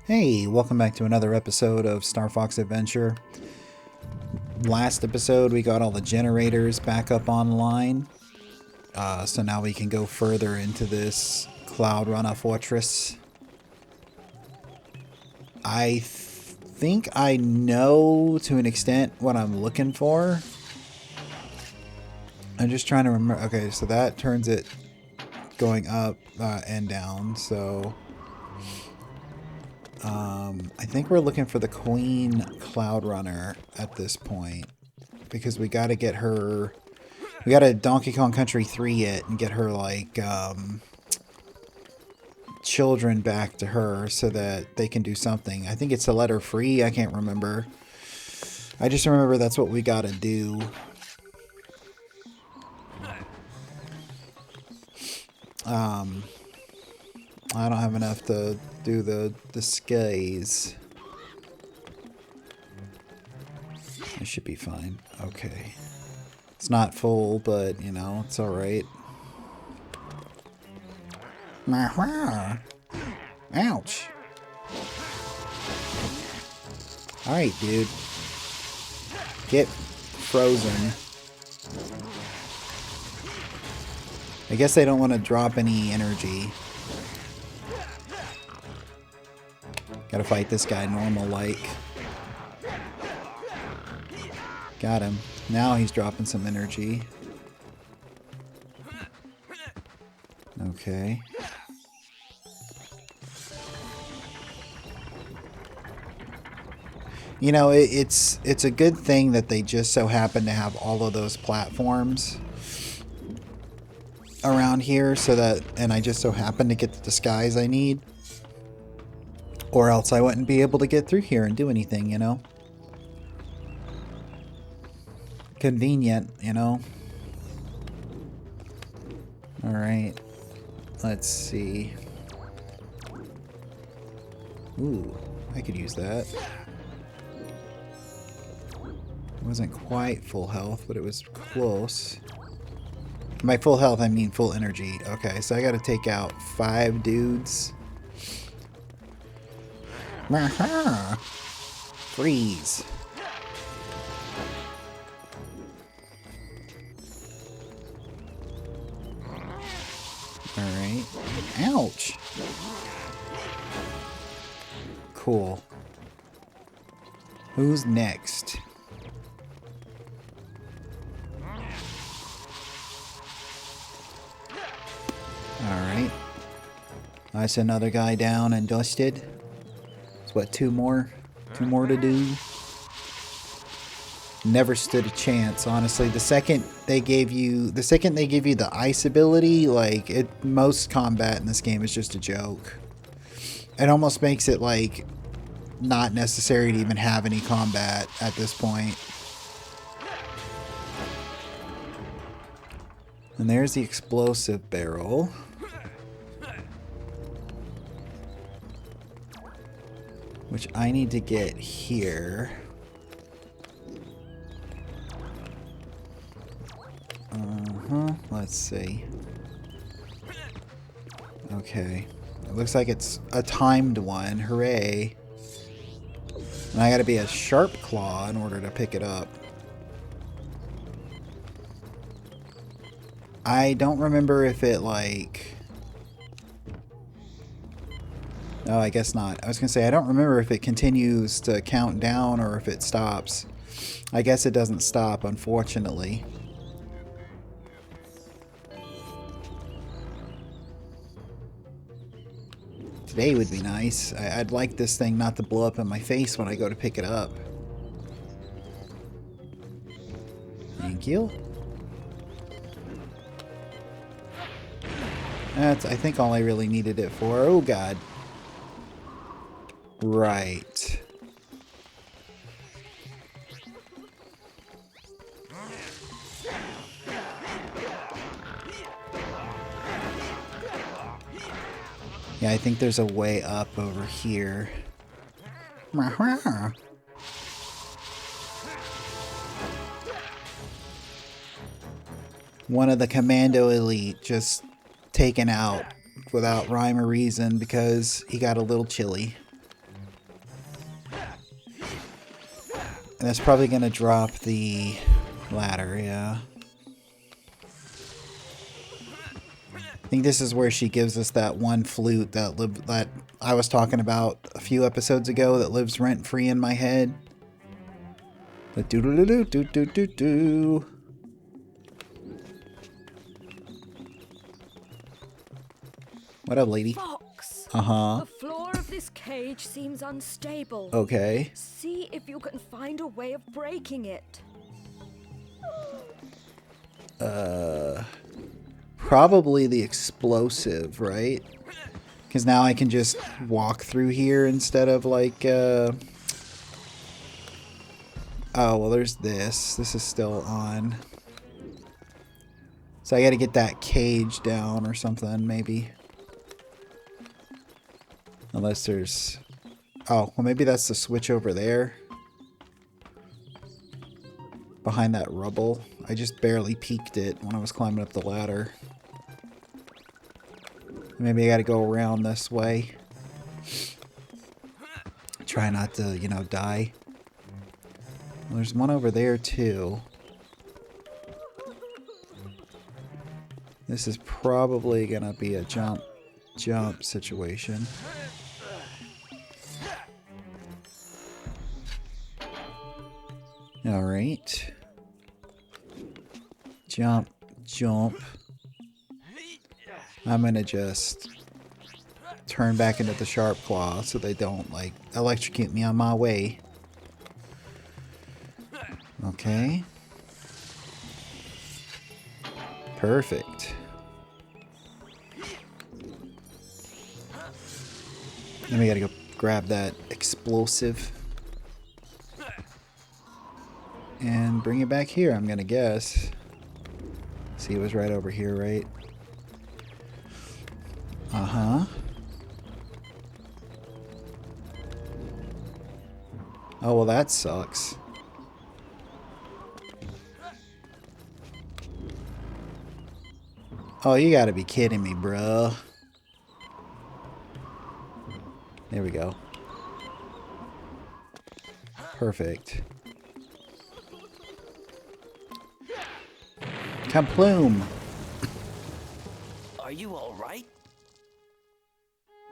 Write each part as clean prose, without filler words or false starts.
Hey, welcome back to another episode of Star Fox Adventure. Last episode, we got all the generators back up online. So now we can go further into this Cloud Rana Fortress. I think I know to an extent what I'm looking for. I'm just trying to remember. Okay, so that turns it going up and down. So I think we're looking for the Queen Cloud Runner at this point. Because we got to get her... We got to Donkey Kong Country 3 it and get her, like, children back to her so that they can do something. I think it's to let her free. I can't remember. I just remember that's what we got to do. I don't have enough to do the skies. It should be fine. Okay. It's not full, but, you know, it's alright. Ouch. Alright, dude. Get frozen. I guess they don't want to drop any energy. Gotta fight this guy normal-like. Got him. Now he's dropping some energy. Okay. You know, it's a good thing that they just so happen to have all of those platforms around here so that, and I just so happen to get the disguise I need. Or else I wouldn't be able to get through here and do anything, you know? Convenient, you know? Alright. Let's see. Ooh, I could use that. It wasn't quite full health, but it was close. By full health, I mean full energy. Okay, so I gotta take out 5 dudes. Freeze. Alright. Ouch. Cool. Who's next? Alright. That's another guy down and dusted. It's what, 2 more? 2 more to do? Never stood a chance, honestly. The second they give you the ice ability, like, most combat in this game is just a joke. It almost makes it, like, not necessary to even have any combat at this point. And there's the explosive barrel. Which I need to get here. Let's see. Okay. It looks like it's a timed one. Hooray. And I gotta be a sharp claw in order to pick it up. I don't remember if it, like... Oh, I guess not. I was gonna say, I don't remember if it continues to count down or if it stops. I guess it doesn't stop, unfortunately. Today would be nice. I'd like this thing not to blow up in my face when I go to pick it up. Thank you. That's, I think, all I really needed it for. Oh, God. Right. Yeah, I think there's a way up over here. One of the Commando Elite just taken out without rhyme or reason because he got a little chilly. And that's probably going to drop the ladder, yeah. I think this is where she gives us that one flute that I was talking about a few episodes ago that lives rent-free in my head. The doo-doo-doo-doo-doo-doo-doo. What up, lady? Fox. Uh-huh. The floor of this cage seems unstable. Okay. See if you can find a way of breaking it. Probably the explosive, right? Because now I can just walk through here instead of like, oh, well, there's this. This is still on. So I got to get that cage down or something, maybe. Unless there's... Oh, well, maybe that's the switch over there. Behind that rubble. I just barely peeked it when I was climbing up the ladder. Maybe I gotta go around this way. Try not to, you know, die. Well, there's one over there, too. This is probably gonna be a jump situation. Alright. Jump. I'm gonna just turn back into the sharp claw so they don't like electrocute me on my way. Okay. Perfect. Then we gotta go grab that explosive and bring it back here, I'm gonna guess. See, it was right over here, right? Uh-huh. Oh, well, that sucks. Oh, you gotta be kidding me, bro. There we go. Perfect. Kaploom! Are you all right?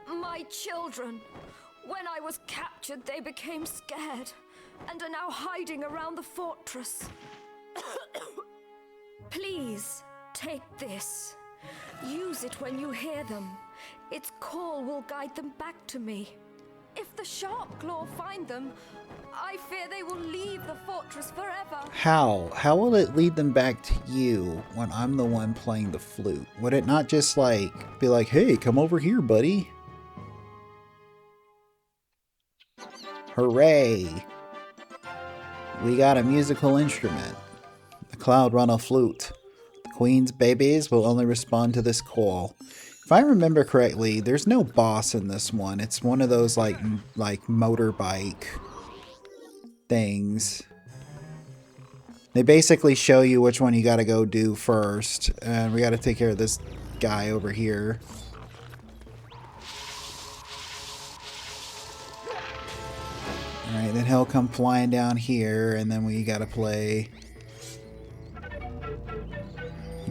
My children. When I was captured, they became scared and are now hiding around the fortress. Please, take this. Use it when you hear them. Its call will guide them back to me. If the Sharpclaw find them, I fear they will leave the fortress forever. How? How will it lead them back to you when I'm the one playing the flute? Would it not just like be like, hey, come over here, buddy? Hooray! We got a musical instrument. The Cloud Runner flute. The Queen's babies will only respond to this call. If I remember correctly, there's no boss in this one. It's one of those like motorbike things. They basically show you which one you gotta go do first. And we gotta take care of this guy over here. Alright, then he'll come flying down here, and then we gotta play...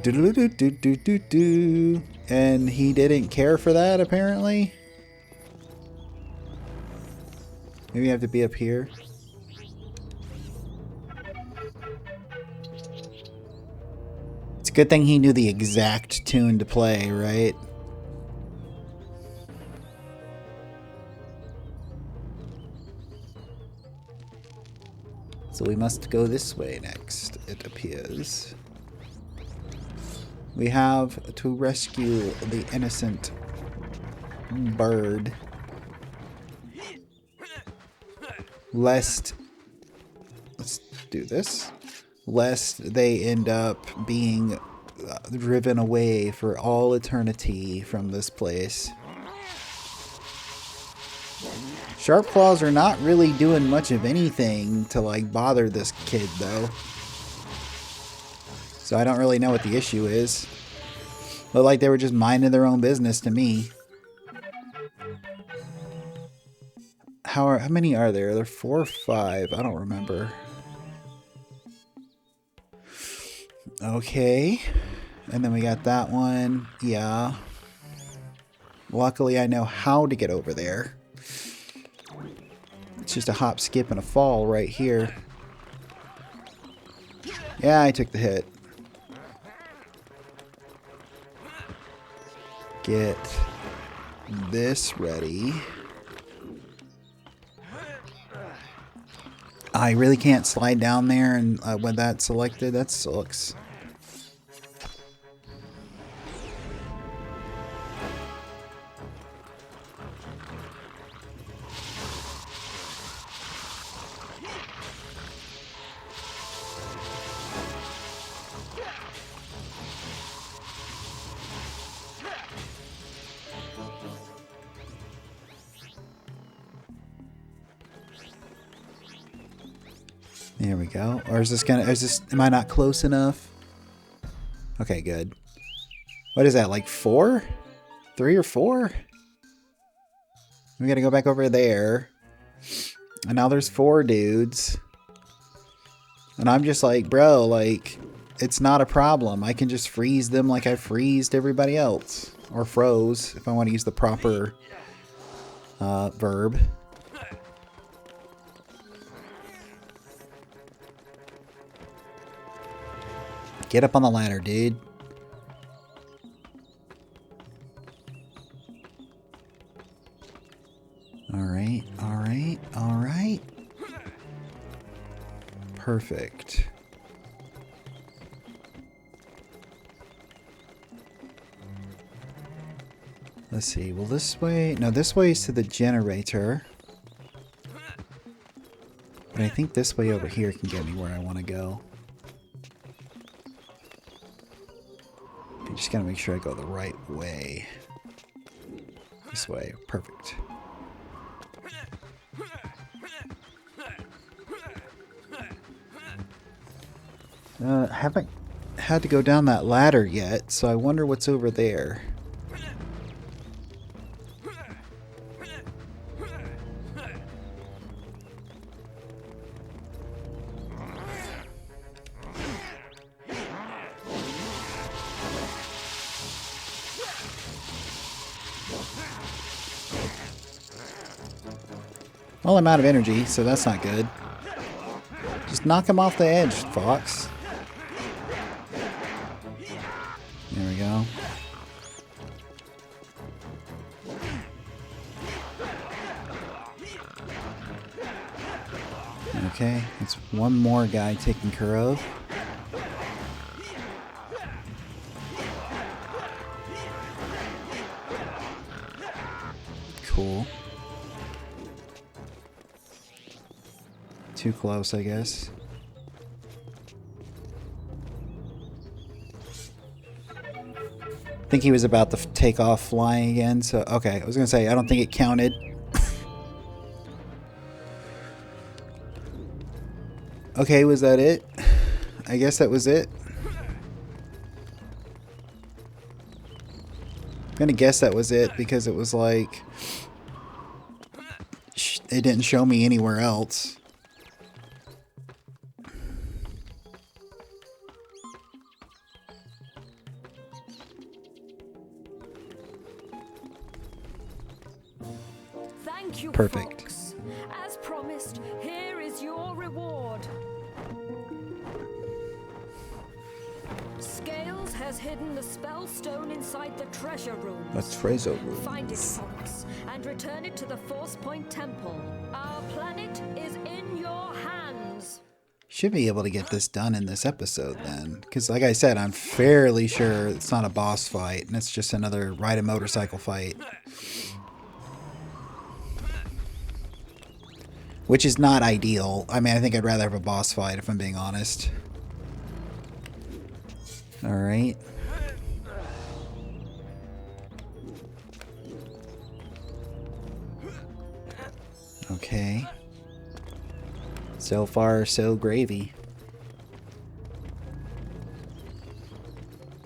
Do-do-do-do-do-do-do. And he didn't care for that, apparently. Maybe I have to be up here. It's a good thing he knew the exact tune to play, right? So we must go this way next, it appears. We have to rescue the innocent bird. Lest... Let's do this. Lest they end up being driven away for all eternity from this place. Sharp claws are not really doing much of anything to like bother this kid though. So I don't really know what the issue is. But like they were just minding their own business to me. how many are there? Are there 4 or 5? I don't remember. Okay. And then we got that one. Yeah. Luckily, I know how to get over there. It's just a hop, skip, and a fall right here. Yeah, I took the hit. Get this ready. I really can't slide down there and when that's selected. That sucks. There we go. Or is this, am I not close enough? Okay, good. What is that, like 4? 3 or 4? We gotta go back over there. And now there's 4 dudes. And I'm just like, bro, like, it's not a problem. I can just freeze them like I freezed everybody else. Or froze, if I want to use the proper verb. Get up on the ladder, dude. Alright, alright, alright. Perfect. Let's see, well this way... No, this way is to the generator. But I think this way over here can get me where I want to go. I just gotta make sure I go the right way. This way, perfect. Haven't had to go down that ladder yet, so I wonder what's over there. Well, I'm out of energy, so that's not good. Just knock him off the edge, Fox. There we go. Okay, it's one more guy taken care of. Cool. Too close, I guess. I think he was about to take off flying again, so okay, I was gonna say I don't think it counted. Okay, was that it? I guess that was it. I'm gonna guess that was it because it was like it didn't show me anywhere else. Thank you, Perfect. Fox. As promised, here is your reward. Scales has hidden the spell stone inside the treasure room. That's Fraser room. Find it, Fox, and return it to the Force Point Temple. Our planet is in your hands. Should be able to get this done in this episode then. Because like I said, I'm fairly sure it's not a boss fight. And it's just another ride a motorcycle fight. Which is not ideal. I mean, I think I'd rather have a boss fight if I'm being honest. Alright. Okay. So far, so gravy.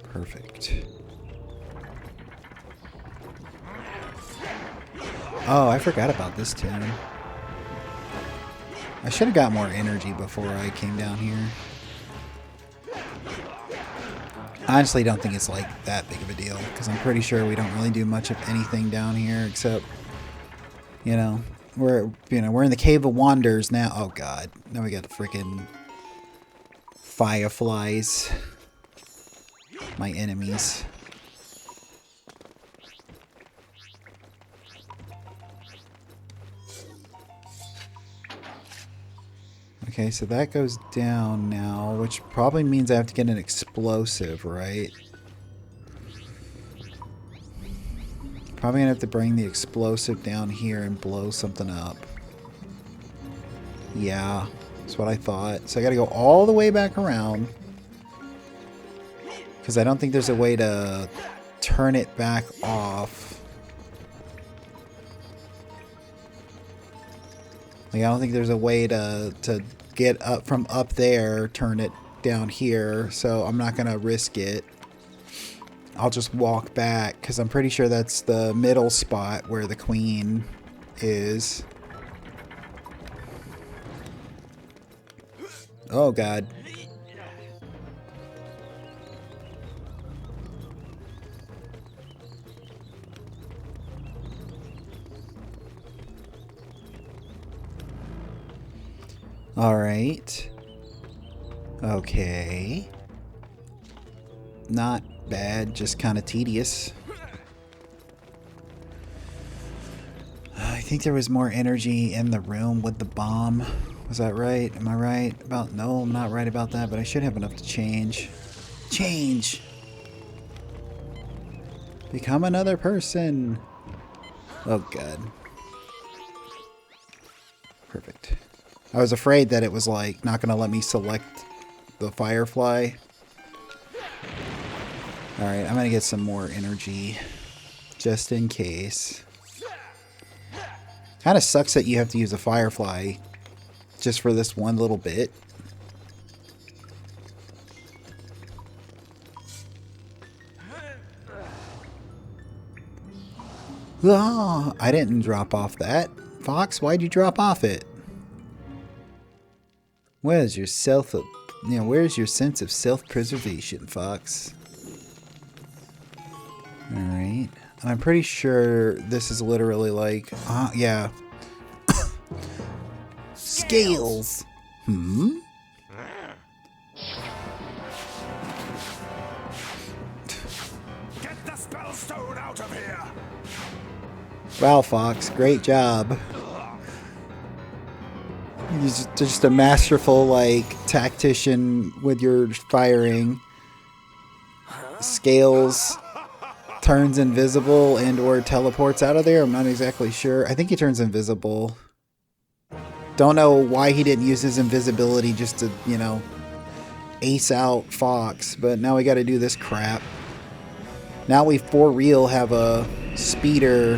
Perfect. Oh, I forgot about this tune. I should have got more energy before I came down here. I honestly don't think it's like that big of a deal because I'm pretty sure we don't really do much of anything down here except, you know, we're in the Cave of Wonders now. Oh god, now we got the freaking fireflies, my enemies. Okay, so that goes down now, which probably means I have to get an explosive, right? Probably gonna have to bring the explosive down here and blow something up. Yeah, that's what I thought. So I gotta go all the way back around. Because I don't think there's a way to turn it back off. Like, I don't think there's a way to get up from up there, turn it down here, so I'm not gonna risk it. I'll just walk back, because I'm pretty sure that's the middle spot where the queen is. Oh god. Alright. Okay. Not bad, just kind of tedious. I think there was more energy in the room with the bomb. Was that right? Am I right about... No, I'm not right about that, but I should have enough to change. Change! Become another person! Oh god. Perfect. I was afraid that it was like not gonna let me select the firefly. Alright, I'm gonna get some more energy just in case. Kinda sucks that you have to use a firefly just for this one little bit. Ah, I didn't drop off that. Fox, why'd you drop off it? Where's your where's your sense of self-preservation, Fox? Alright. I'm pretty sure this is literally like... yeah. Scales! Hmm? Get the spellstone out of here! Wow, Fox. Great job. You're just a masterful, like, tactician with your firing. Scales turns invisible and or teleports out of there. I'm not exactly sure. I think he turns invisible. Don't know why he didn't use his invisibility just to, you know, ace out Fox. But now we got to do this crap. Now we for real have a speeder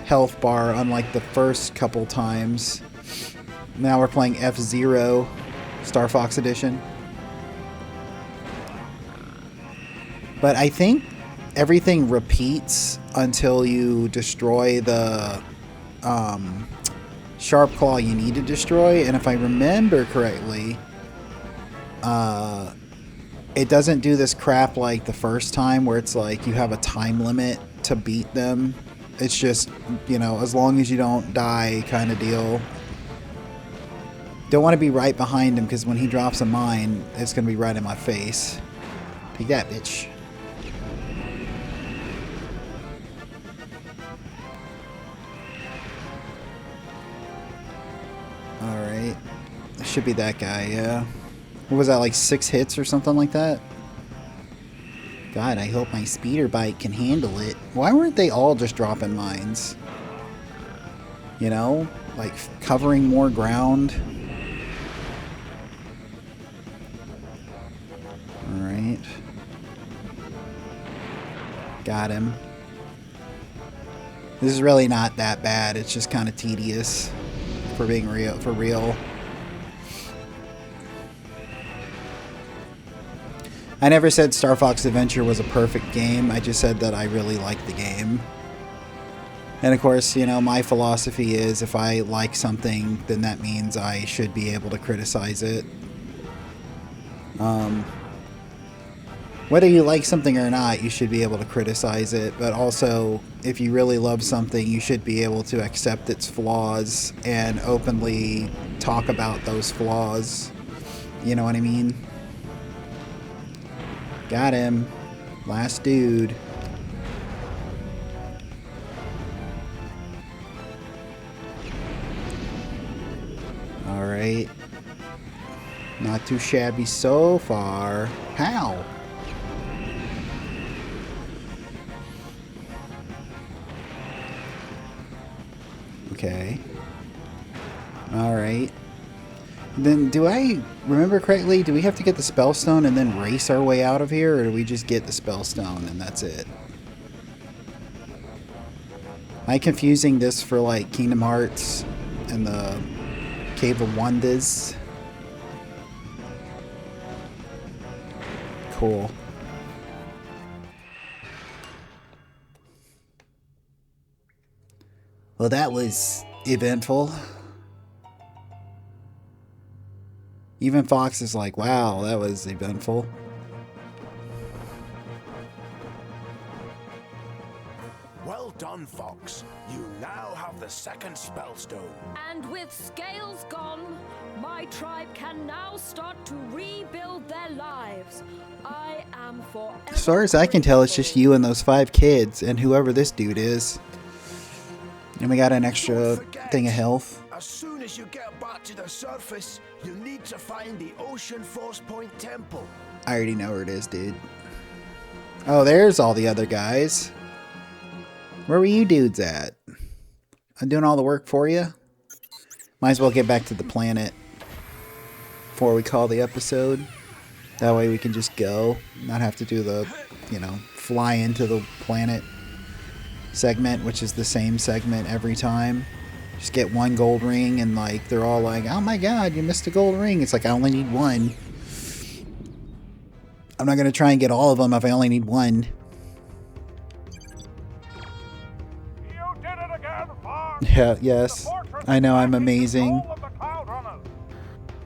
health bar, unlike the first couple times. Now we're playing F-Zero Star Fox Edition. But I think everything repeats until you destroy the Sharp Claw you need to destroy. And if I remember correctly, it doesn't do this crap like the first time where it's like you have a time limit to beat them. It's just, you know, as long as you don't die kind of deal. Don't want to be right behind him because when he drops a mine, it's going to be right in my face. Take that, bitch. Alright. Should be that guy, yeah. What was that, like 6 hits or something like that? God, I hope my speeder bike can handle it. Why weren't they all just dropping mines? You know? Like, covering more ground. Alright. Got him. This is really not that bad. It's just kind of tedious. For being real. For real. I never said Star Fox Adventure was a perfect game. I just said that I really liked the game. And of course, you know, my philosophy is if I like something, then that means I should be able to criticize it. Whether you like something or not, you should be able to criticize it. But also, if you really love something, you should be able to accept its flaws and openly talk about those flaws. You know what I mean? Got him. Last dude. Alright. Not too shabby so far. How? Okay. Alright. Then, do I remember correctly? Do we have to get the Spellstone and then race our way out of here? Or do we just get the Spellstone and that's it? Am I confusing this for, like, Kingdom Hearts and the Cave of Wonders? Cool. Well, that was eventful. Even Fox is like, wow, that was eventful. Well done, Fox. You now have the second Spellstone. And with Scales gone, my tribe can now start to rebuild their lives. I am forever. As far as I can tell, it's just you and those 5 kids and whoever this dude is. And we got an extra thing of health. As soon as you get back to the surface, you need to find the Ocean Force Point Temple. I already know where it is, dude. Oh, there's all the other guys. Where were you dudes at? I'm doing all the work for you. Might as well get back to the planet before we call the episode. That way we can just go. Not have to do the, you know, fly into the planet segment, which is the same segment every time. Just get 1 gold ring and like they're all like, oh my god, you missed a gold ring. It's like I only need 1. I'm not going to try and get all of them if I only need 1. You did it again, Fox. Yeah, yes. I know I'm amazing.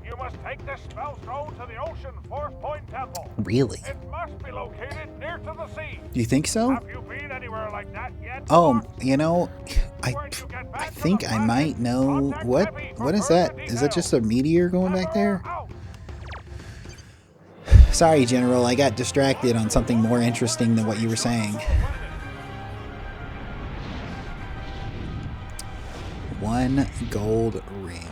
You must take this Spellstone to the Ocean Force Point Temple. Really? It must be located near to the sea. Do you think so? Have you been anywhere like that yet? Oh, Fox? you know, I think I might know. What is that? Is that just a meteor going back there? Sorry, General, I got distracted on something more interesting than what you were saying. 1 gold ring.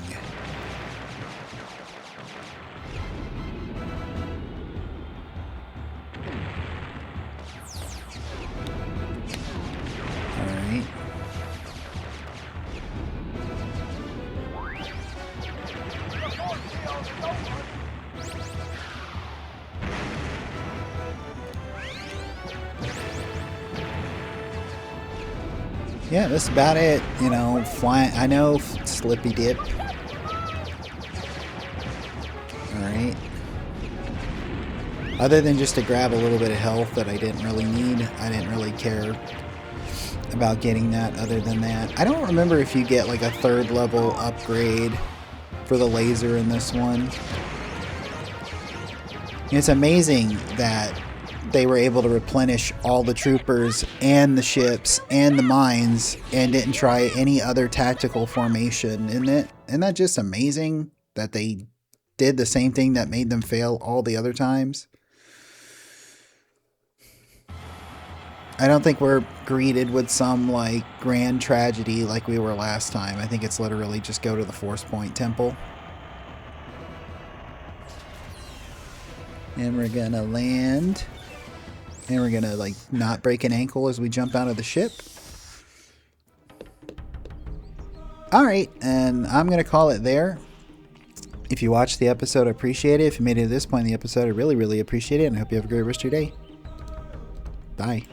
Alright. Yeah, that's about it. You know, flying. I know, Slippy Dip. Alright. Other than just to grab a little bit of health that I didn't really need, I didn't really care about getting that other than that. I don't remember if you get like a 3rd level upgrade for the laser in this one. It's amazing that they were able to replenish all the troopers and the ships and the mines and didn't try any other tactical formation, isn't it? Isn't that just amazing that they did the same thing that made them fail all the other times? I don't think we're greeted with some like grand tragedy like we were last time. I think it's literally just go to the Force Point Temple. And we're gonna land. And we're gonna like not break an ankle as we jump out of the ship. Alright, and I'm gonna call it there. If you watched the episode, I appreciate it. If you made it to this point in the episode, I really, really appreciate it. And I hope you have a great rest of your day. Bye.